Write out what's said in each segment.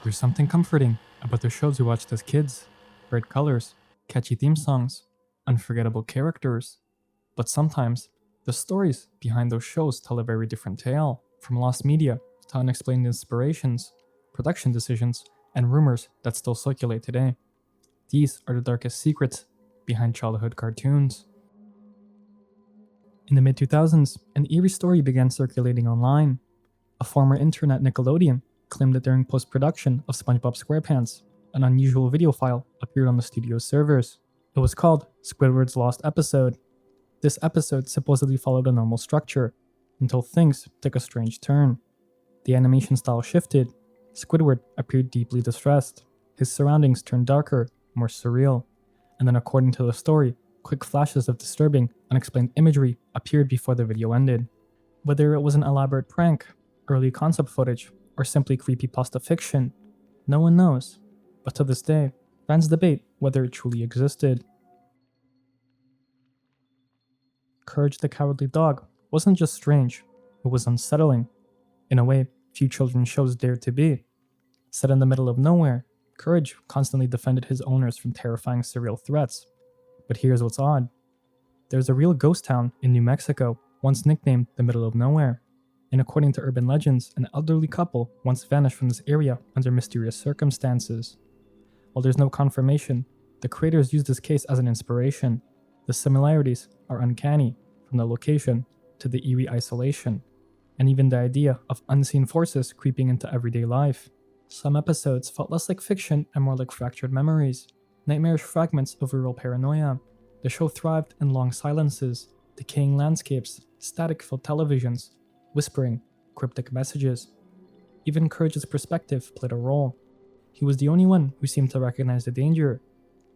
There's something comforting about the shows we watched as kids. Bright colors, catchy theme songs, unforgettable characters. But sometimes, the stories behind those shows tell a very different tale, from lost media to unexplained inspirations, production decisions, and rumors that still circulate today. These are the darkest secrets behind childhood cartoons. In the mid 2000s, an eerie story began circulating online. A former intern at Nickelodeon claimed that during post production of SpongeBob SquarePants, an unusual video file appeared on the studio's servers. It was called Squidward's Lost episode. This episode supposedly followed a normal structure, until things took a strange turn. The animation style shifted. Squidward appeared deeply distressed. His surroundings turned darker, more surreal. And then, according to the story, quick flashes of disturbing, unexplained imagery appeared before the video ended. Whether it was an elaborate prank, early concept footage, or simply creepypasta fiction, no one knows. But to this day, fans debate whether it truly existed. Courage the Cowardly Dog wasn't just strange, it was unsettling. In a way, few children's shows dared to be. Set in the middle of nowhere, Courage constantly defended his owners from terrifying surreal threats. But here's what's odd. There's a real ghost town in New Mexico, once nicknamed the Middle of Nowhere. And according to urban legends, an elderly couple once vanished from this area under mysterious circumstances. While there's no confirmation, the creators used this case as an inspiration. The similarities are uncanny, from the location to the eerie isolation, and even the idea of unseen forces creeping into everyday life. Some episodes felt less like fiction and more like fractured memories, nightmarish fragments of rural paranoia. The show thrived in long silences, decaying landscapes, static-filled televisions, whispering, cryptic messages. Even Courage's perspective played a role. He was the only one who seemed to recognize the danger.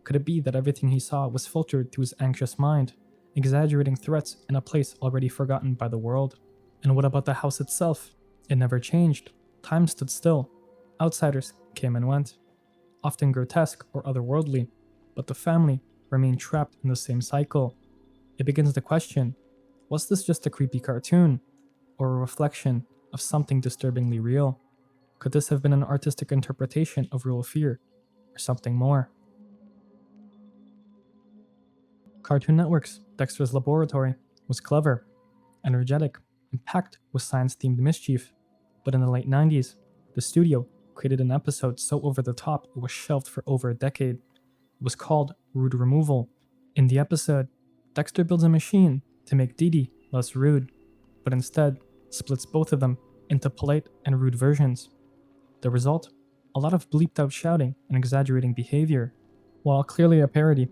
Could it be that everything he saw was filtered through his anxious mind, exaggerating threats in a place already forgotten by the world? And what about the house itself? It never changed. Time stood still. Outsiders came and went, often grotesque or otherworldly, but the family remained trapped in the same cycle. It begins to question, was this just a creepy cartoon, or a reflection of something disturbingly real? Could this have been an artistic interpretation of real fear, or something more? Cartoon Network's Dexter's Laboratory was clever, energetic, and packed with science-themed mischief, but in the late 90s, the studio created an episode so over the top it was shelved for over a decade. It was called Rude Removal. In the episode, Dexter builds a machine to make Dee Dee less rude, but instead splits both of them into polite and rude versions. The result? A lot of bleeped out shouting and exaggerating behavior. While clearly a parody,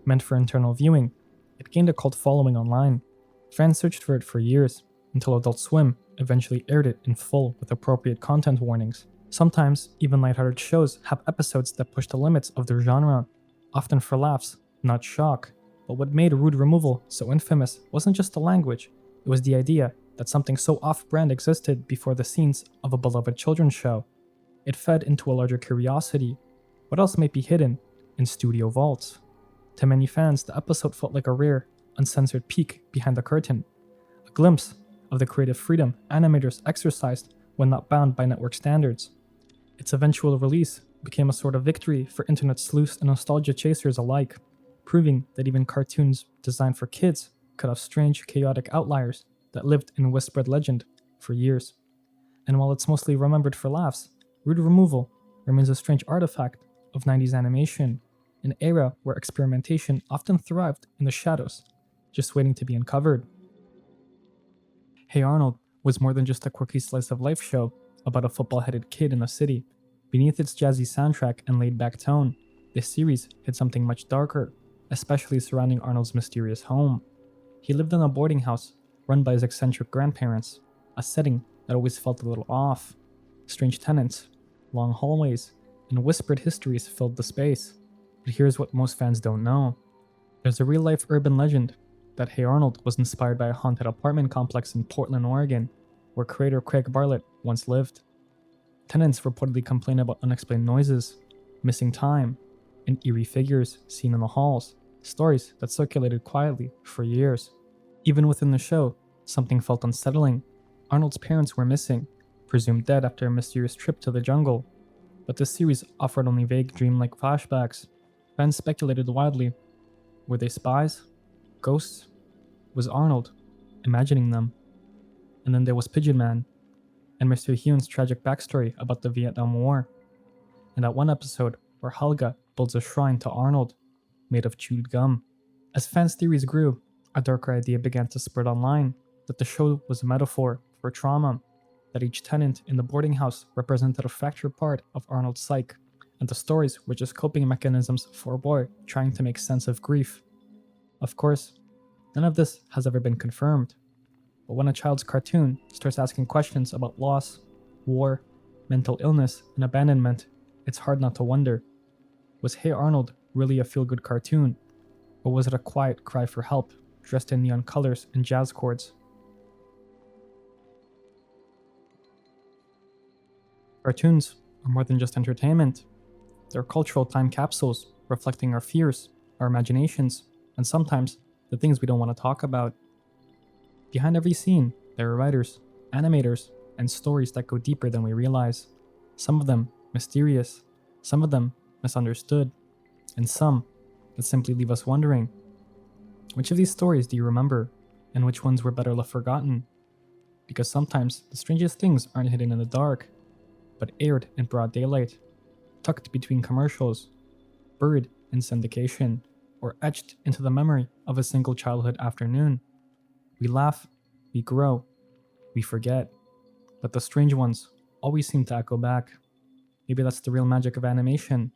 meant for internal viewing, it gained a cult following online. Fans searched for it for years, until Adult Swim eventually aired it in full with appropriate content warnings. Sometimes, even lighthearted shows have episodes that push the limits of their genre, often for laughs, not shock. But what made Rude Removal so infamous wasn't just the language, it was the idea that something so off-brand existed before the scenes of a beloved children's show. It fed into a larger curiosity. What else might be hidden in studio vaults? To many fans, the episode felt like a rare, uncensored peek behind the curtain, a glimpse of the creative freedom animators exercised when not bound by network standards. Its eventual release became a sort of victory for internet sleuths and nostalgia chasers alike, proving that even cartoons designed for kids could have strange, chaotic outliers that lived in whispered legend for years. And while it's mostly remembered for laughs, Rude Removal remains a strange artifact of 90s animation, an era where experimentation often thrived in the shadows, just waiting to be uncovered. Hey Arnold was more than just a quirky slice of life show about a football-headed kid in a city. Beneath its jazzy soundtrack and laid-back tone, this series hid something much darker, especially surrounding Arnold's mysterious home. He lived in a boarding house run by his eccentric grandparents, a setting that always felt a little off. Strange tenants, long hallways, and whispered histories filled the space. But here's what most fans don't know. There's a real-life urban legend that Hey Arnold was inspired by a haunted apartment complex in Portland, Oregon, where creator Craig Bartlett once lived. Tenants reportedly complained about unexplained noises, missing time, and eerie figures seen in the halls, stories that circulated quietly for years. Even within the show, something felt unsettling. Arnold's parents were missing, presumed dead after a mysterious trip to the jungle. But this series offered only vague dreamlike flashbacks. Fans speculated wildly. Were they spies? Ghosts? Was Arnold imagining them? And then there was Pigeon Man, and Mr. Hune's tragic backstory about the Vietnam War. And that one episode where Helga builds a shrine to Arnold, made of chewed gum. As fans' theories grew, a darker idea began to spread online that the show was a metaphor for trauma, that each tenant in the boarding house represented a fractured part of Arnold's psyche, and the stories were just coping mechanisms for a boy trying to make sense of grief. Of course, none of this has ever been confirmed, but when a child's cartoon starts asking questions about loss, war, mental illness, and abandonment, it's hard not to wonder, was Hey Arnold really a feel-good cartoon, or was it a quiet cry for help, dressed in neon colors and jazz chords? Cartoons are more than just entertainment. They're cultural time capsules reflecting our fears, our imaginations, and sometimes the things we don't want to talk about. Behind every scene, there are writers, animators, and stories that go deeper than we realize. Some of them mysterious, some of them misunderstood, and some that simply leave us wondering. Which of these stories do you remember, and which ones were better left forgotten? Because sometimes the strangest things aren't hidden in the dark, but aired in broad daylight, tucked between commercials, buried in syndication, or etched into the memory of a single childhood afternoon. We laugh, we grow, we forget, but the strange ones always seem to echo back. Maybe that's the real magic of animation,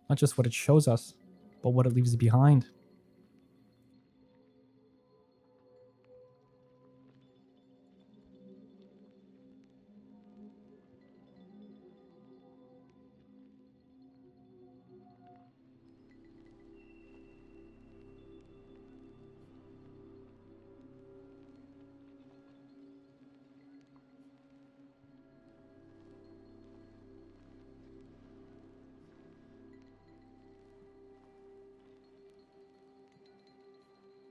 not just what it shows us, but what it leaves behind.